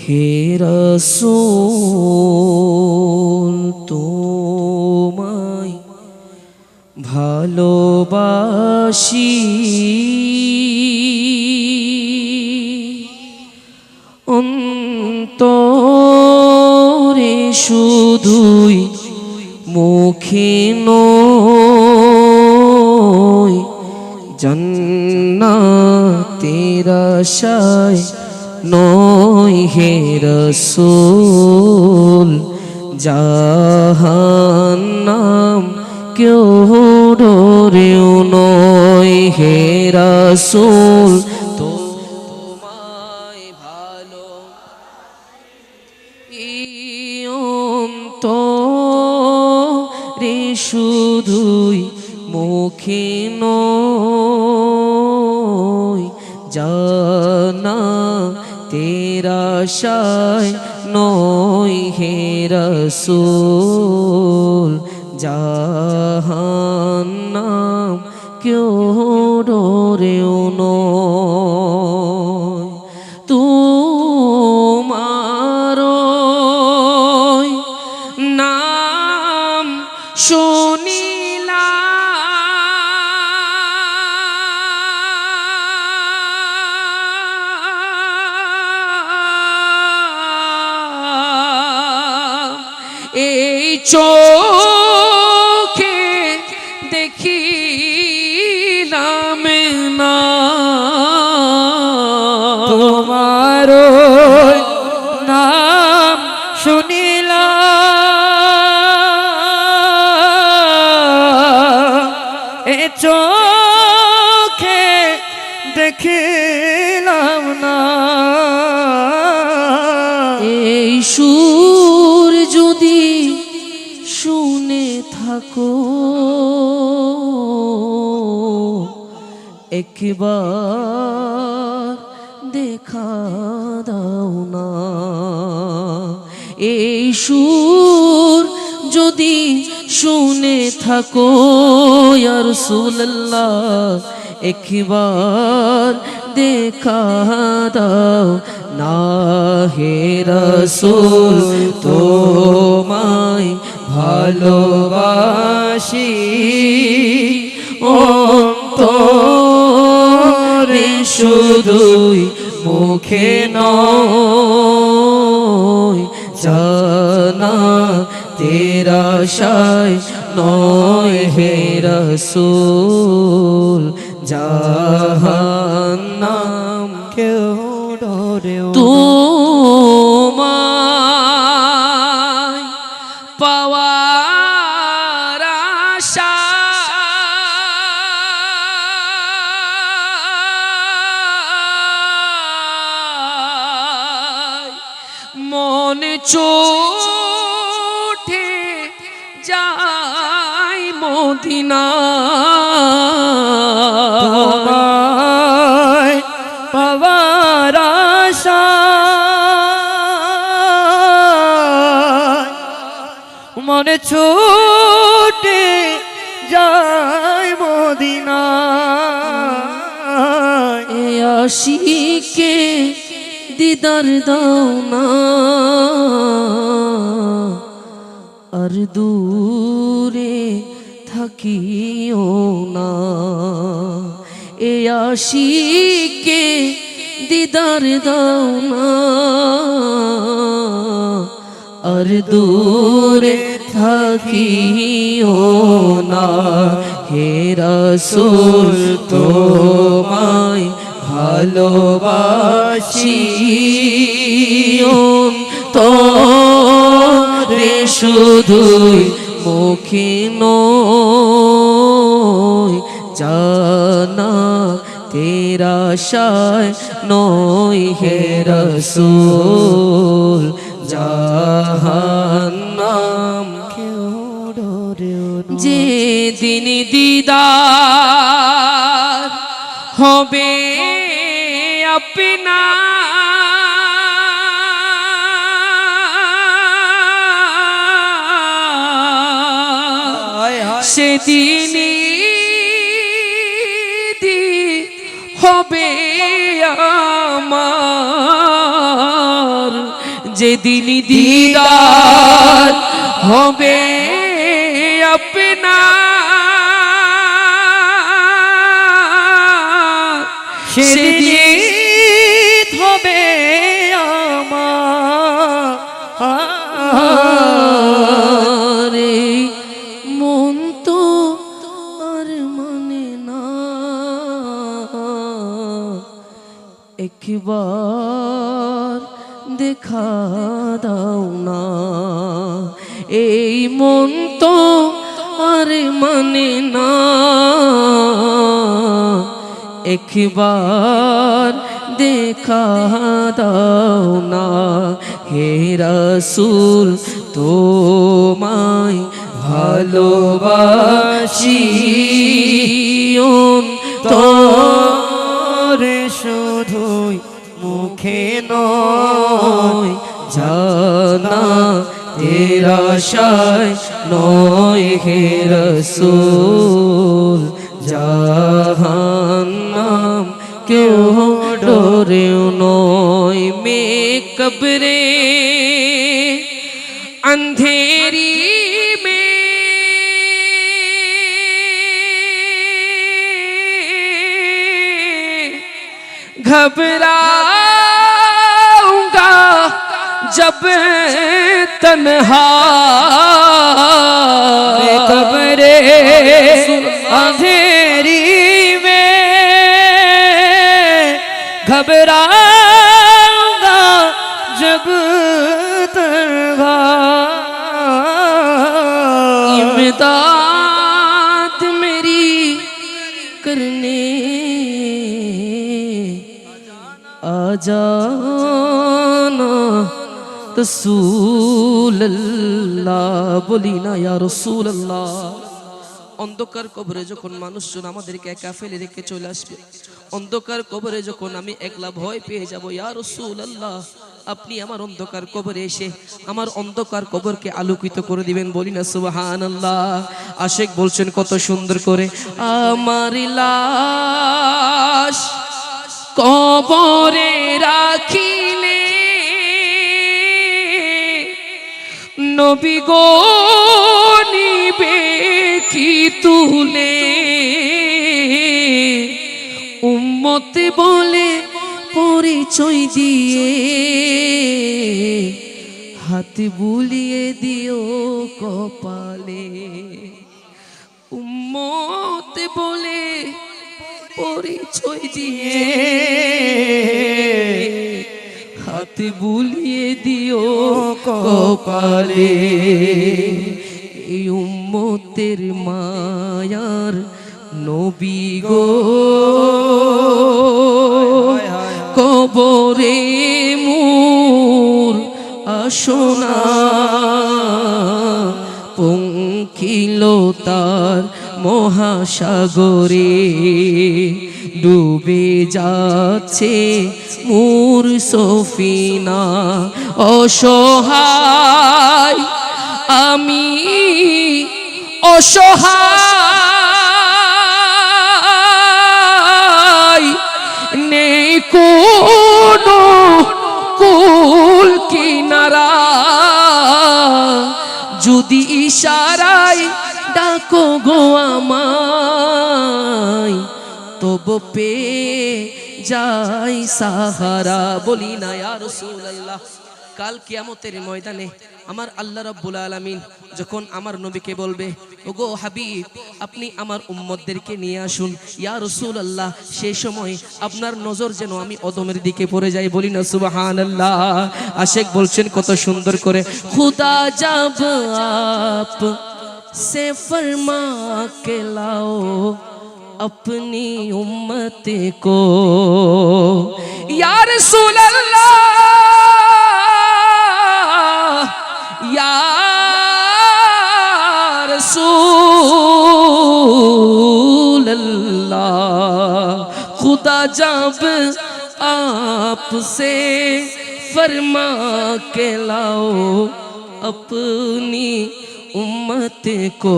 হে রাসূল তোমায় ভালোবাসি অন্তরে শুধুই মুখে নয় জান্নাতের আশায় নয় হে রাসূল জাহান্নাম কেউ ডরেও নয় হে রাসূল তোমায় ভালো অন্তরে শুধুই মুখে নয় জান্নাতের আশায় নয় হে রাসূল জাহান্নাম কেউ ডরেও নয় তোমার নাম শুনিলা এই চোখে দেখিলাম না তোমার নাম শুনিলাম এ চোখে দেখিলাম না এই সুর যদি শুনে থাকো একবার দেখা দাও না এই সুর যদি শুনে থাকো ইয়া রাসূলুল্লাহ একবার দেখা দাও না হে রাসূল তোমায় ভালোবাসি অন্তরে শুধুই মুখে নয় জান্নাতের আশায় নয় হে রাসূল জাহান্নাম কেউ ডরেও তোমায় পাওয়ার আশায় মন ছুটে যায় মদিনায় পাওয়ার আশায় মনে ছুটে যায় মদিনায় এ আশিকে দিদার দাও না আর দূরে থাকিও না এ আশিকে দিদার দাও না আর দূরে থাকিও না হে রাসূল তোমায় ভালোবাসি অন্তরে শুধুই মুখে নয় জান্নাতের আশায় নয় হে রাসূল জাহান্নাম কেউ ডরেও নয় যেদিন দিদার হবে আপনা সেদিনই হবে আমার যেদিন দিদার হবে আপনা সেদিন হবে আমার রে মন তো আর মানে না একবার দেখা দাও না এই মন তো আর মানে না একবার দেখা দাও না হে রাসূল তোমায় ভালোবাসি তোরে শুধুই মুখে নয় জানা তেরা আশায় নয় হে রাসূল জাহান্নাম কেউ ডরেও নয় মে কবরে अंधेरी में घबराऊंगा जब तन्हा कब्रे अंधेरी में घबराऊंगा जब तन्हा इमदाद मेरी करने आ जाना रसूल अल्लाह बोली ना या रसूल अल्लाह অন্ধকার কবরে যখন মানুষজন আমাদেরকে একা ফেলে রেখে চলে আসবে অন্ধকার কবরে যখন আমি একলা ভয় পেয়ে যাব ইয়া রাসূলুল্লাহ আপনি আমার অন্ধকার কবরে এসে আমার অন্ধকার কবরকে আলোকিত করে দিবেন বলি না সুবহানাল্লাহ আশিক বলছেন কত সুন্দর করে আমার লাশ কবরে রাখিলে নবী গো নিবে কি তুলে উম্মত বলে পরিচয় দিয়ে হাত বুলিয়ে দিও কপালে উম্মত বলে পরিচয় দিয়ে হাত বুলিয়ে দিও কপালে এই উম্মতের মায়ার নবী গো কবরে মোর আসনা পঙ্কিল তার মহাসাগরে ডুবে যাচ্ছে মোর সফিনা অসহায় আমি অসহায় নেই কোনো কুল কিনারা যদি ইশারায় ডাকো গো আমায় তব পে যাই সাহারা বলি না ইয়া রাসূলুল্লাহ কাল কিয়ামতের ময়দানে আমার আল্লাহ রাব্বুল আলামিন যখন আমার নবীকে বলবে ওগো হাবিব আপনি আমার উম্মতদেরকে নিয়ে আসুন ইয়া রাসূলুল্লাহ সেই সময় আপনার নজর যেন আমি অদমের দিকে পড়ে যাই বলি না সুবহানাল্লাহ আশিক বলছেন কত সুন্দর করে খুদা জব আপ से फरमा के लाओ अपनी उम्मत को या रसूल अल्लाह या रसूल अल्लाह खुदा जब आपसे फरमा के लाओ अपनी उम्मत को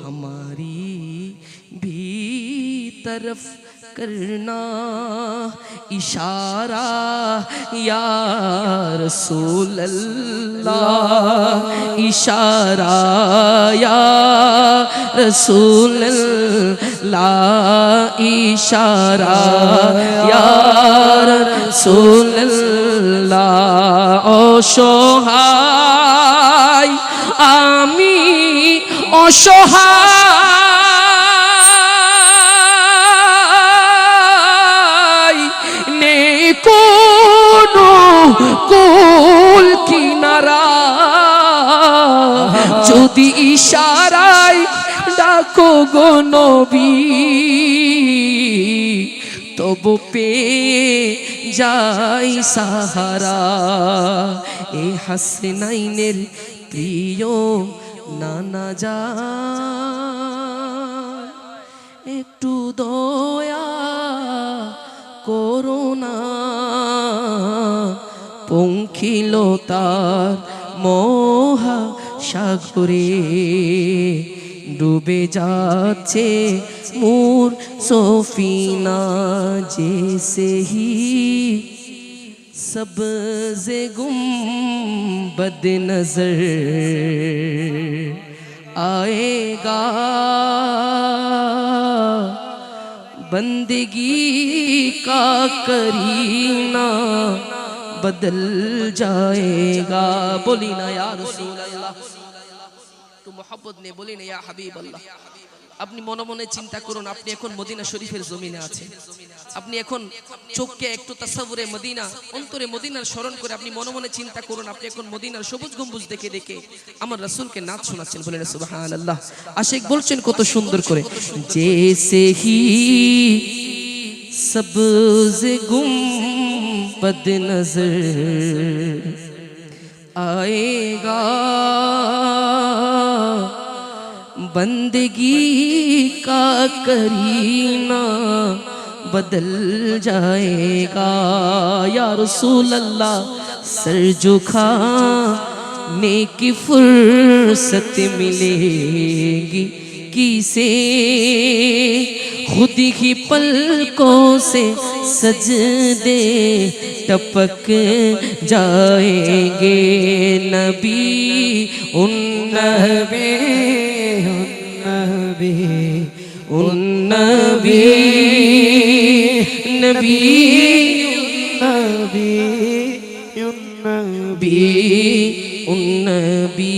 हमारी भी तरफ करना इशारा या रसूल अल्लाह इशारा या रसूल अल्लाह इशारा या रसूल अल्लाह অসহায় আমি অসহায় নেই কোনো কুল কিনারা যদি ইশারায় ডাকো গো নবী তবু পেয়ে যাই সাহারা এ হাসনাইনের প্রিয় নানা জান একটু দয়া করোনা পঙ্খিলতার মহা সাগরে ডুবে যাচ্ছে মোর সফিনা जैसे ही सब्ज़ गुंबद नजर आएगा बंदगी का करीना बदल जाएगा बोली ना या रसूल अल्लाह तो मोहब्बत ने बोली ना या हबीब अल्लाह আপনি মনে মনে চিন্তা করুন আপনি এখন মদিনা শরীফের জমিনে আছেন আপনি এখন চোখকে একটু তাসাউরে মদিনা অন্তরে মদিনার স্মরণ করে আপনি মনে মনে চিন্তা করুন আপনি এখন মদিনার সবুজ গম্বুজ দেখে দেখে আমার রাসূলকে নাচ শোনাচ্ছেন বলেন সুবহানাল্লাহ আশিক বলছেন কত সুন্দর করে জैसे ही सब्ज़ गुंबद नजर आएगा बंदगी का करीना बदल जाएगा या रसूल अल्लाह सर झुकाने की फुर्सत मिलेगी किसे खुद ही पलकों से सजदे टपक जाएंगे नबी उन नबी उन नबी नबी नबी उन नबी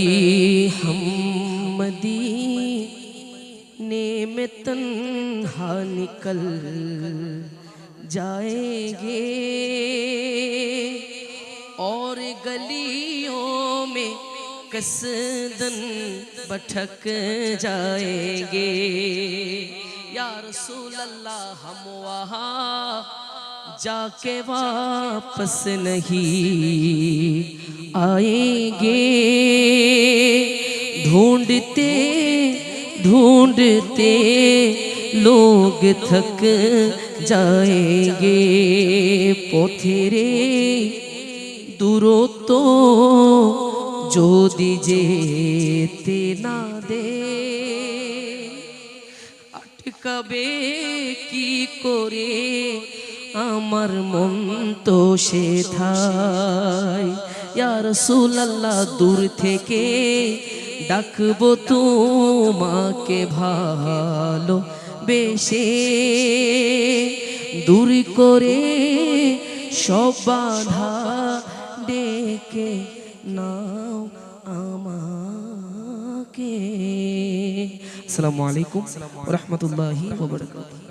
हम मदीने में तन्हा निकल जाएंगे और गलियों में कसदन भटक जाएंगे या रसूल अल्लाह हम वहाँ जाके वापस नहीं आएंगे ढूंढते ढूंढते लोग थक जाएंगे পথেরে দূরত্ব যদি যেতে না দে আটকাবে কি করে আমার মন তো সেথায় ইয়া রাসূলুল্লাহ দূর থেকে ডাকবো তোমাকে ভালো বেশে দূর করে সব বাধা ডেকে নাও আমাকে আসসালামু আলাইকুম ওয়া রাহমাতুল্লাহি ওয়া বারাকাতুহু